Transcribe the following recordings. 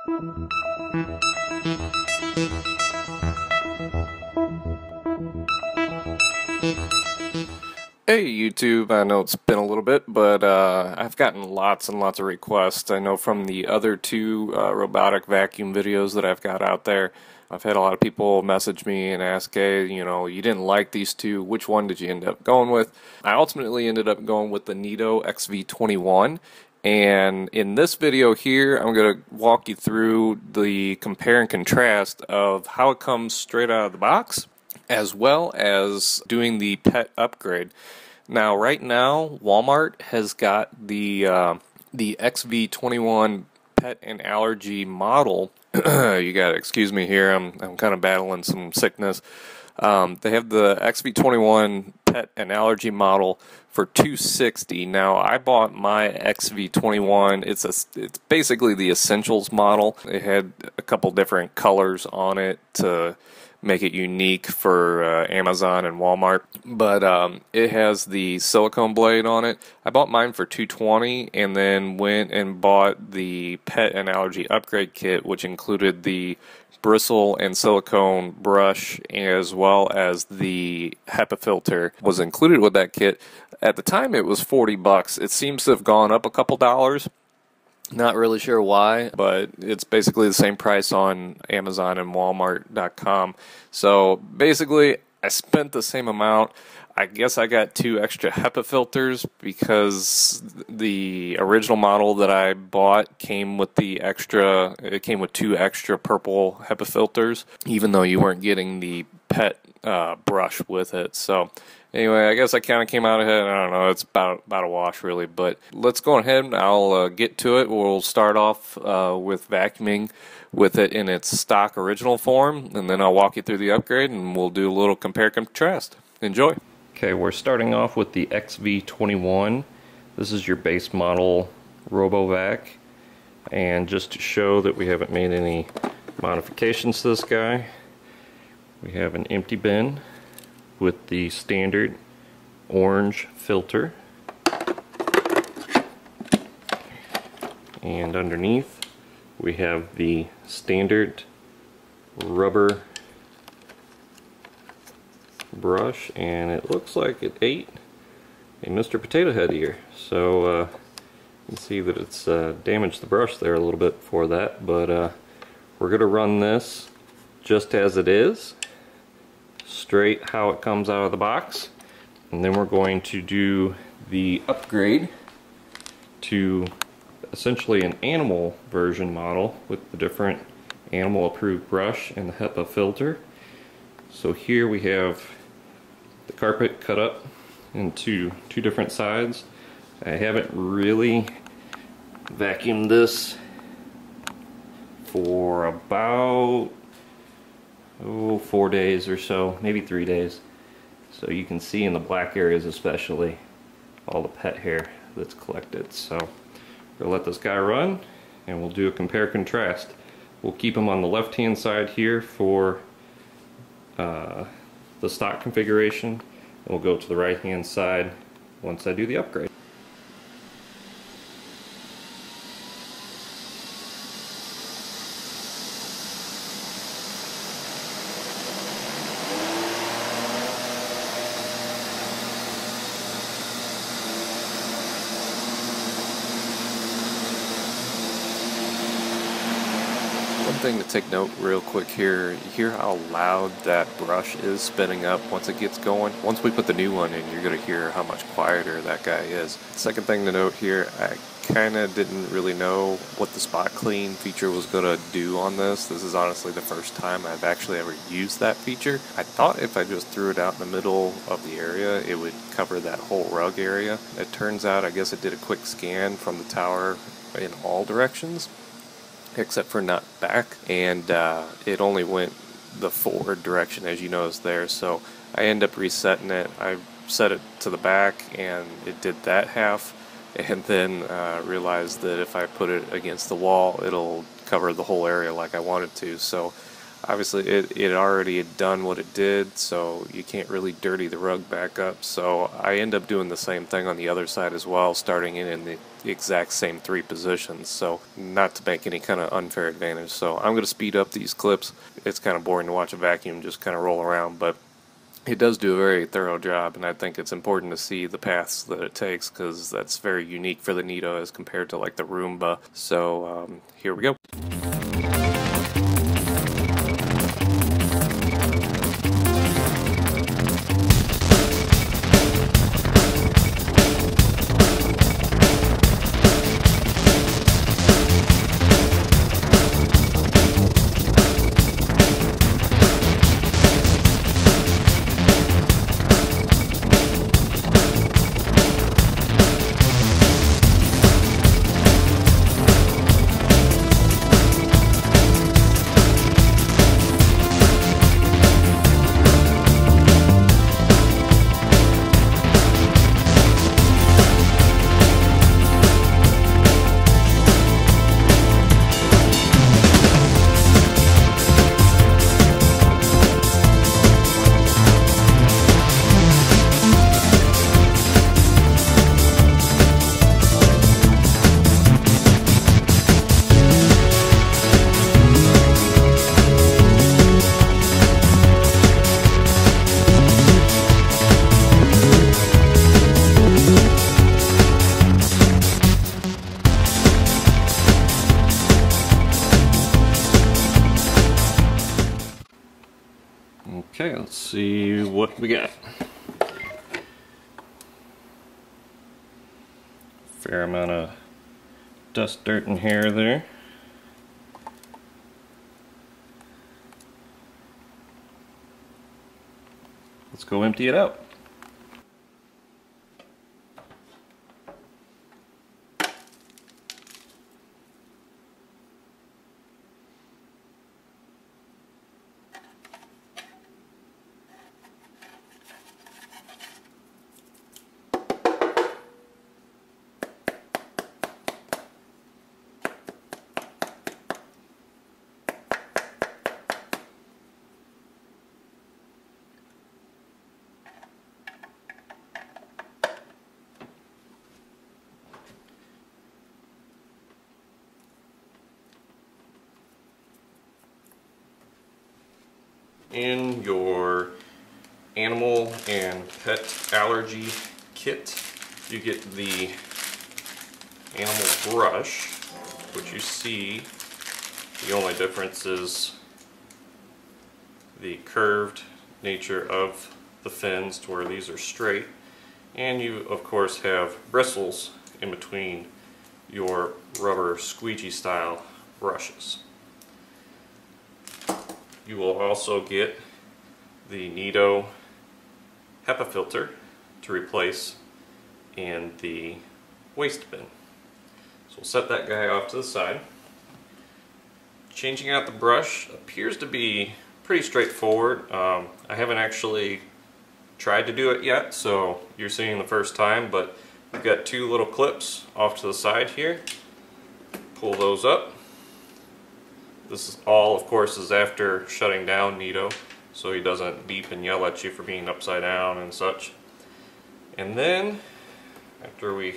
Hey YouTube, I know it's been a little bit, but I've gotten lots and lots of requests. I know from the other two robotic vacuum videos that I've got out there, I've had a lot of people message me and ask, hey, you know, you didn't like these two, which one did you end up going with? I ultimately ended up going with the Neato XV-21, and in this video here, I'm going to walk you through the compare and contrast of how it comes straight out of the box, as well as doing the pet upgrade. Now, right now, Wal-Mart has got the XV-21 pet and allergy model. You got to excuse me here. I'm kind of battling some sickness. They have the XV-21 pet and allergy model for $260. Now, I bought my XV-21. It's basically the Essentials model. It had a couple different colors on it to make it unique for Amazon and Walmart, but it has the silicone blade on it. I bought mine for $220 and then went and bought the pet and allergy upgrade kit, which included the bristle and silicone brush as well as the HEPA filter was included with that kit. At the time it was $40. It seems to have gone up a couple dollars. Not really sure why, but it's basically the same price on Amazon and Walmart.com. So basically, I spent the same amount. I guess I got 2 extra HEPA filters because the original model that I bought came with it came with 2 extra purple HEPA filters, even though you weren't getting the pet brush with it. So anyway, I guess I kind of came out ahead. I don't know, it's about a wash really, but let's go ahead and I'll get to it. We'll start off with vacuuming with it in its stock original form, and then I'll walk you through the upgrade and we'll do a little compare contrast. Enjoy. Okay, we're starting off with the XV-21. This is your base model RoboVac, and just to show that we haven't made any modifications to this guy, we have an empty bin with the standard orange filter, and underneath we have the standard rubber brush, and it looks like it ate a Mr. Potato Head here, so you can see that it's damaged the brush there a little bit for that, but we're going to run this just as it is, straight how it comes out of the box, and then we're going to do the upgrade to essentially an animal version model with the different animal approved brush and the HEPA filter. So here we have the carpet cut up into 2 different sides. I haven't really vacuumed this for about 4 days or so, maybe 3 days. So you can see in the black areas especially all the pet hair that's collected. So we're going to let this guy run and we'll do a compare contrast. We'll keep him on the left hand side here for the stock configuration, and we'll go to the right hand side once I do the upgrade. One thing to take note real quick here, you hear how loud that brush is spinning up once it gets going. Once we put the new one in, you're going to hear how much quieter that guy is. Second thing to note here, I kind of didn't really know what the spot clean feature was going to do on this. This is honestly the first time I've actually ever used that feature. I thought if I just threw it out in the middle of the area, it would cover that whole rug area. It turns out, I guess it did a quick scan from the tower in all directions, except for not back, and it only went the forward direction, as you notice there. So I end up resetting it. I set it to the back and it did that half, and then realized that if I put it against the wall it'll cover the whole area like I wanted to. So Obviously it already had done what it did, so you can't really dirty the rug back up. So I end up doing the same thing on the other side as well, starting in the exact same 3 positions, so not to make any kind of unfair advantage. So I'm going to speed up these clips. It's kind of boring to watch a vacuum just kind of roll around, but it does do a very thorough job, and I think it's important to see the paths that it takes, because that's very unique for the Neato as compared to like the Roomba. So here we go. Okay, let's see what we got. Fair amount of dust, dirt, and hair there. Let's go empty it out. In your animal and pet allergy kit, you get the animal brush, which you see the only difference is the curved nature of the fins to where these are straight, and you of course have bristles in between your rubber squeegee style brushes. You will also get the Neato HEPA filter to replace in the waste bin. So we'll set that guy off to the side. Changing out the brush appears to be pretty straightforward. I haven't actually tried to do it yet, so you're seeing the first time, but we've got 2 little clips off to the side here. Pull those up. This is all, of course, is after shutting down Neato, so he doesn't beep and yell at you for being upside down and such. And then, after we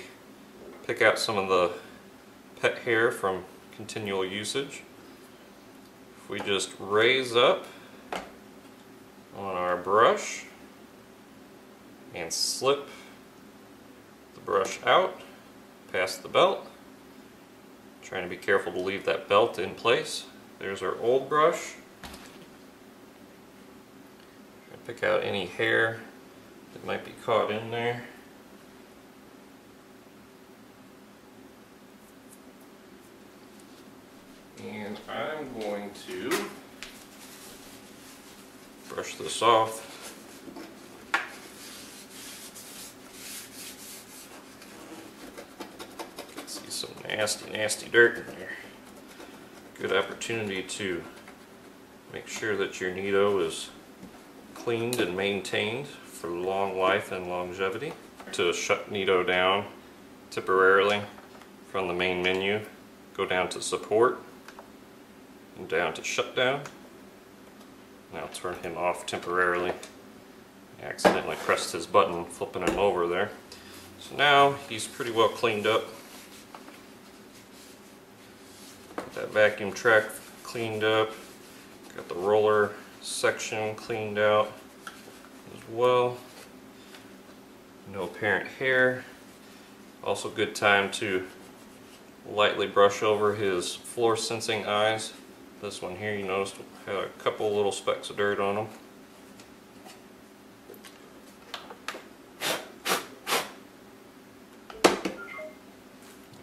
pick out some of the pet hair from continual usage, if we just raise up on our brush and slip the brush out past the belt, trying to be careful to leave that belt in place. There's our old brush. Pick out any hair that might be caught in there. And I'm going to brush this off. See some nasty dirt in there. Good opportunity to make sure that your Neato is cleaned and maintained for long life and longevity. To shut Neato down temporarily from the main menu, go down to support and down to shutdown. Now turn him off temporarily. I accidentally pressed his button, flipping him over there. So now he's pretty well cleaned up. Got that vacuum track cleaned up. Got the roller section cleaned out as well. No apparent hair. Also good time to lightly brush over his floor sensing eyes. This one here, you noticed, had a couple little specks of dirt on them.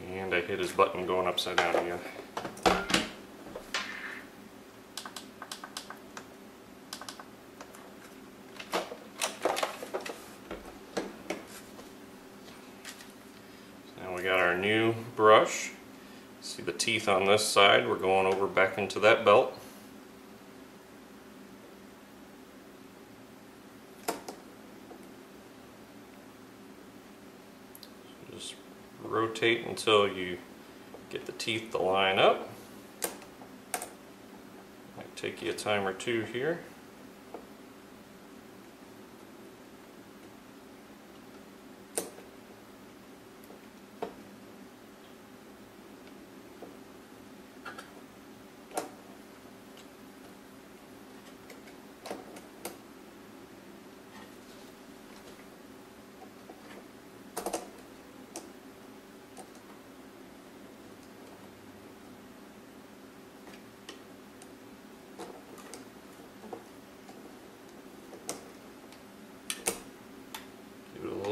And I hit his button going upside down again. Now we got our new brush. See the teeth on this side, we're going over back into that belt. Just rotate until you get the teeth to line up. Might take you a time or two here.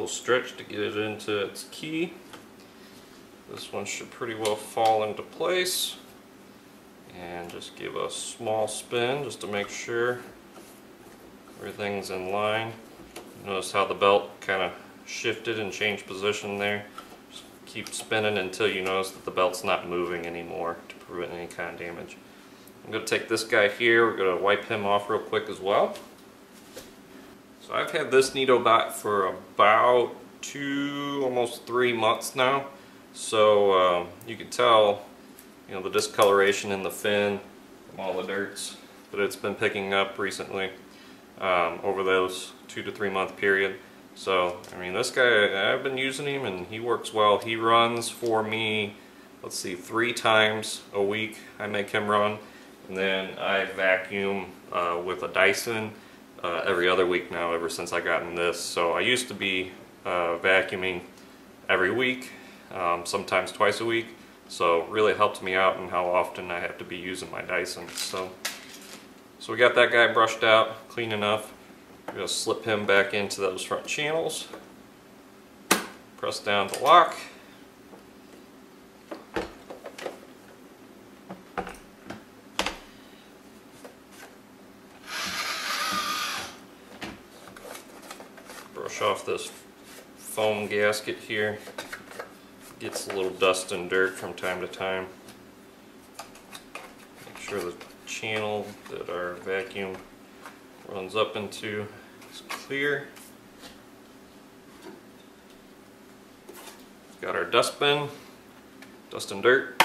Stretch to get it into its key. This one should pretty well fall into place, and just give a small spin just to make sure everything's in line. Notice how the belt kind of shifted and changed position there. Just keep spinning until you notice that the belt's not moving anymore to prevent any kind of damage. I'm going to take this guy here, we're going to wipe him off real quick as well. So I've had this Neato bot for about 2, almost 3 months now. So you can tell, you know, the discoloration in the fin from all the dirts that it's been picking up recently over those 2 to 3 month period. So I mean, this guy, I've been using him and he works well. He runs for me, let's see, 3 times a week I make him run, and then I vacuum with a Dyson every other week now, ever since I gotten this. So I used to be vacuuming every week, sometimes twice a week, so it really helped me out in how often I have to be using my Dyson. So we got that guy brushed out, clean enough. We're going to slip him back into those front channels, press down to lock. Brush off this foam gasket here. Gets a little dust and dirt from time to time. Make sure the channel that our vacuum runs up into is clear. Got our dustbin, dust and dirt.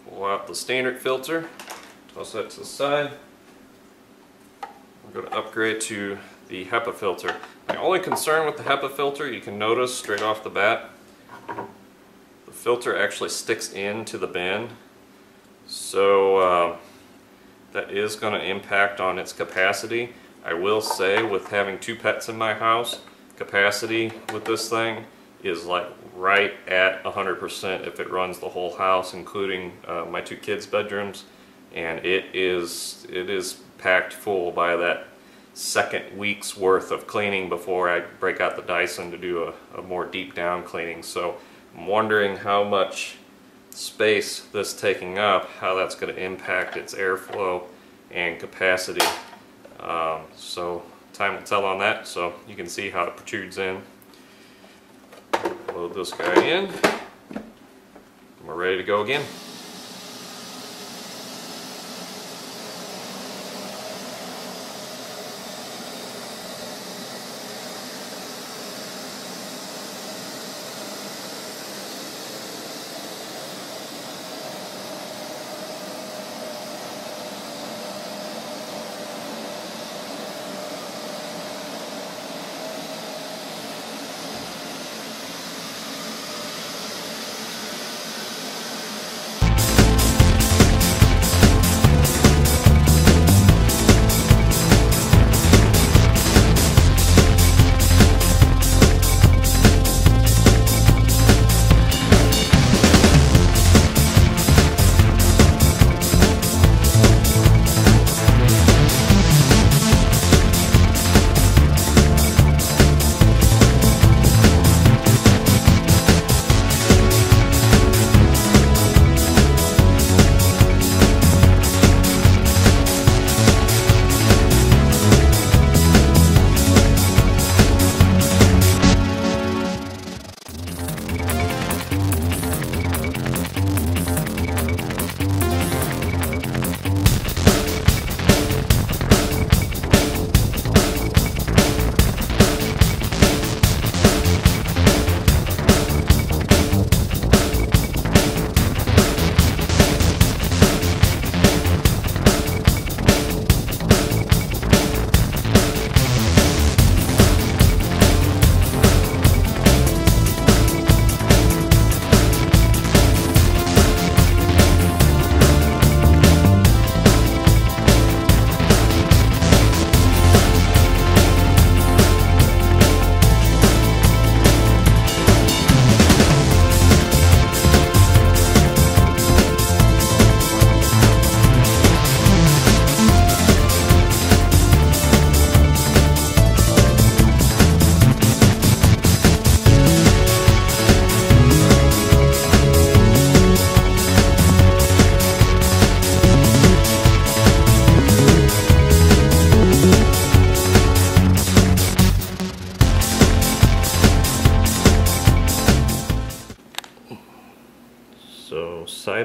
Pull out the standard filter, toss that to the side. We're going to upgrade to the HEPA filter. My only concern with the HEPA filter, you can notice straight off the bat, the filter actually sticks into the bin, so that is going to impact on its capacity. I will say, with having 2 pets in my house, capacity with this thing is like right at 100% if it runs the whole house, including my 2 kids' bedrooms, and it is packed full by that second week's worth of cleaning before I break out the Dyson to do a more deep down cleaning. So I'm wondering how much space this taking up, how that's going to impact its airflow and capacity. So time will tell on that. So you can see how it protrudes in. Load this guy in, and we're ready to go again.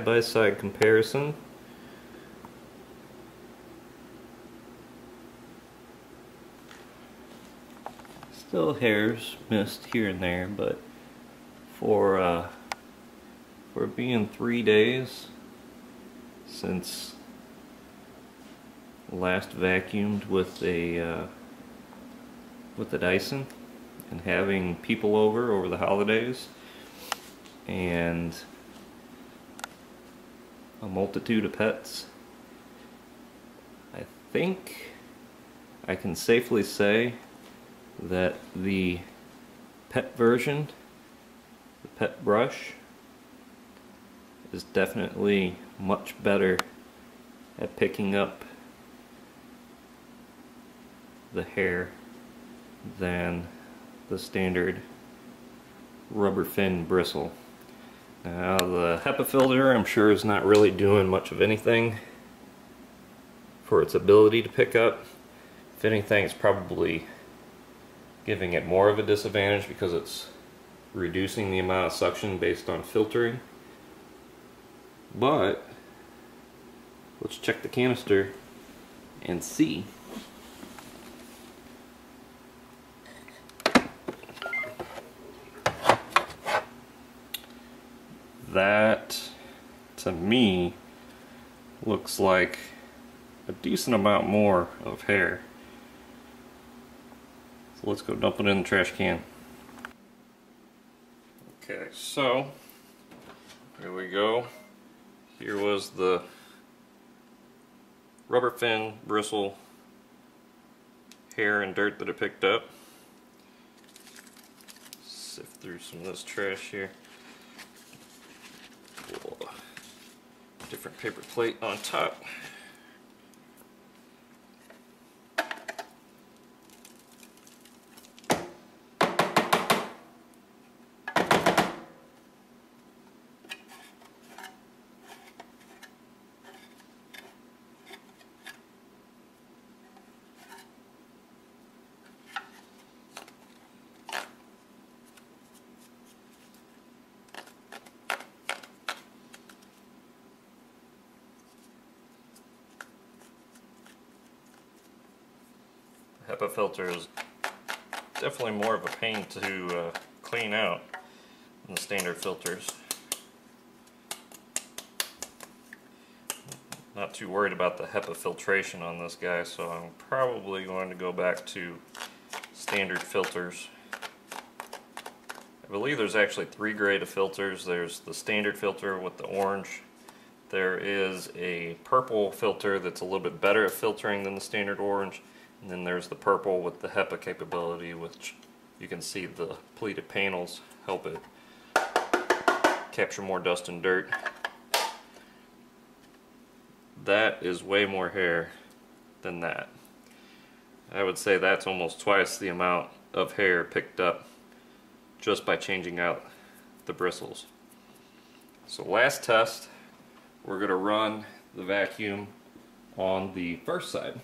side-by-side comparison. Still hairs missed here and there, but for being 3 days since last vacuumed with the Dyson, and having people over the holidays and a multitude of pets, I think I can safely say that the pet version, the pet brush, is definitely much better at picking up the hair than the standard rubber fin bristle. Now the HEPA filter, I'm sure, is not really doing much of anything for its ability to pick up. If anything, it's probably giving it more of a disadvantage because it's reducing the amount of suction based on filtering. But let's check the canister and see. That, to me, looks like a decent amount more of hair. So let's go dump it in the trash can. Okay, so here we go. Here was the rubber fin bristle hair and dirt that I picked up. Sift through some of this trash here. Different paper plate on top. HEPA filter is definitely more of a pain to clean out than the standard filters. Not too worried about the HEPA filtration on this guy, so I'm probably going to go back to standard filters. I believe there's actually 3 grades of filters. There's the standard filter with the orange. There is a purple filter that's a little bit better at filtering than the standard orange. And then there's the purple with the HEPA capability, which you can see the pleated panels help it capture more dust and dirt. That is way more hair than that. I would say that's almost twice the amount of hair picked up just by changing out the bristles. So last test, we're going to run the vacuum on the first side.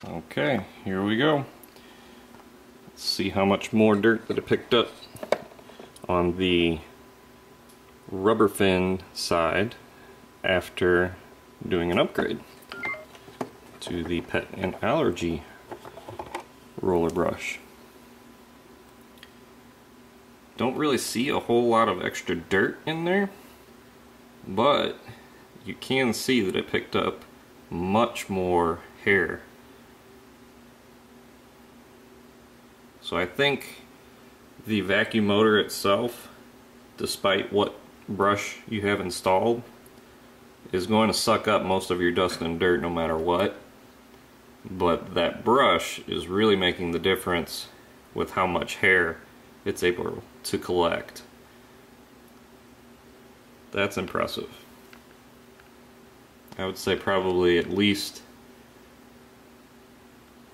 Okay, here we go. Let's see how much more dirt that I picked up on the rubber fin side after doing an upgrade to the pet and allergy roller brush. Don't really see a whole lot of extra dirt in there, but you can see that I picked up much more hair. So I think the vacuum motor itself, despite what brush you have installed, is going to suck up most of your dust and dirt no matter what. But that brush is really making the difference with how much hair it's able to collect. That's impressive. I would say probably at least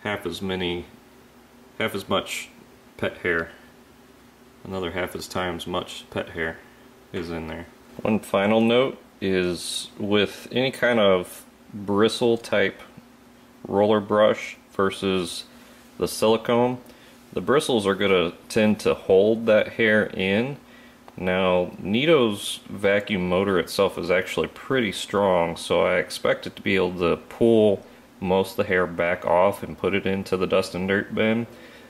half as much pet hair, another half as times much pet hair is in there. One final note is with any kind of bristle type roller brush versus the silicone, the bristles are going to tend to hold that hair in. Now, Neato's vacuum motor itself is actually pretty strong, so I expect it to be able to pull most of the hair back off and put it into the dust and dirt bin.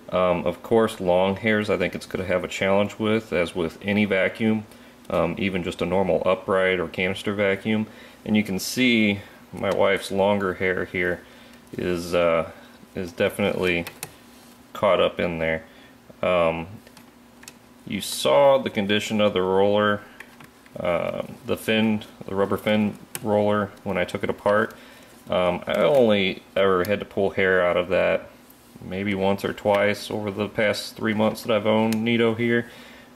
Of course, long hairs I think it's going to have a challenge with, as with any vacuum, even just a normal upright or canister vacuum. And you can see my wife's longer hair here is definitely caught up in there. You saw the condition of the roller, the rubber fin roller when I took it apart. I only ever had to pull hair out of that maybe once or twice over the past 3 months that I've owned Neato here.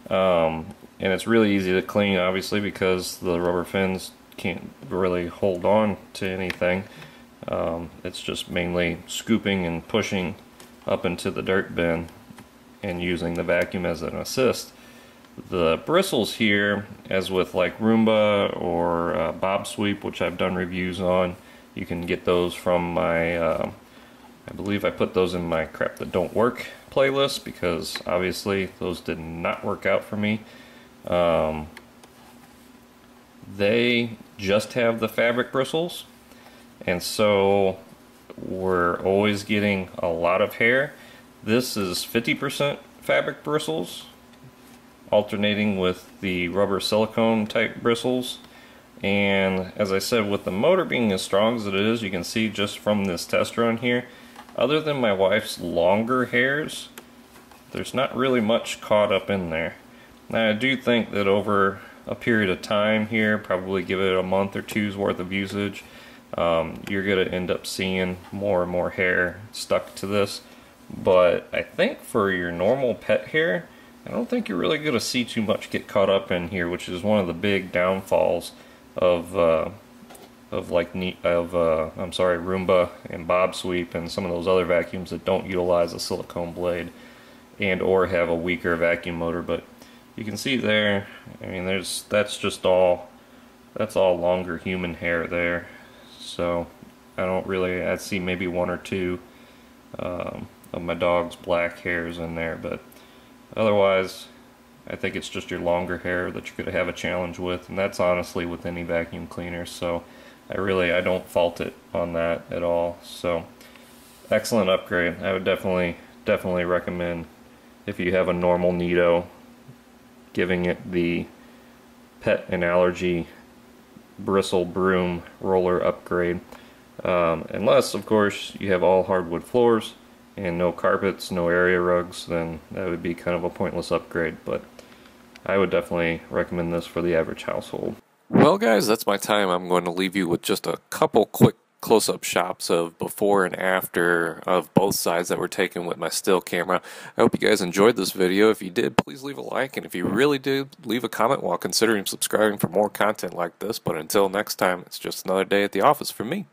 And it's really easy to clean, obviously, because the rubber fins can't really hold on to anything. It's just mainly scooping and pushing up into the dirt bin and using the vacuum as an assist. The bristles here, as with like Roomba or bObSweep, which I've done reviews on, you can get those from my, I believe I put those in my crap that don't work playlist, because obviously those did not work out for me. They just have the fabric bristles, and so we're always getting a lot of hair. This is 50% fabric bristles, alternating with the rubber silicone type bristles. And as I said, with the motor being as strong as it is, you can see just from this test run here, other than my wife's longer hairs, there's not really much caught up in there. Now I do think that over a period of time here, probably give it a month or two's worth of usage, you're going to end up seeing more and more hair stuck to this. But I think for your normal pet hair, I don't think you're really going to see too much get caught up in here, which is one of the big downfalls of Roomba and bObSweep and some of those other vacuums that don't utilize a silicone blade and or have a weaker vacuum motor. But you can see there, I mean, that's all longer human hair there. So I'd see maybe one or two of my dog's black hairs in there, but otherwise I think it's just your longer hair that you're going to have a challenge with, and that's honestly with any vacuum cleaner. So I don't fault it on that at all. So excellent upgrade. I would definitely recommend, if you have a normal Neato, giving it the pet and allergy bristle broom roller upgrade. Unless, of course, you have all hardwood floors and no carpets, no area rugs, then that would be kind of a pointless upgrade. But I would definitely recommend this for the average household. Well, guys, that's my time. I'm going to leave you with just a couple quick close-up shots of before and after of both sides that were taken with my still camera. I hope you guys enjoyed this video. If you did, please leave a like, and if you really did, leave a comment while considering subscribing for more content like this. But until next time, it's just another day at the office for me.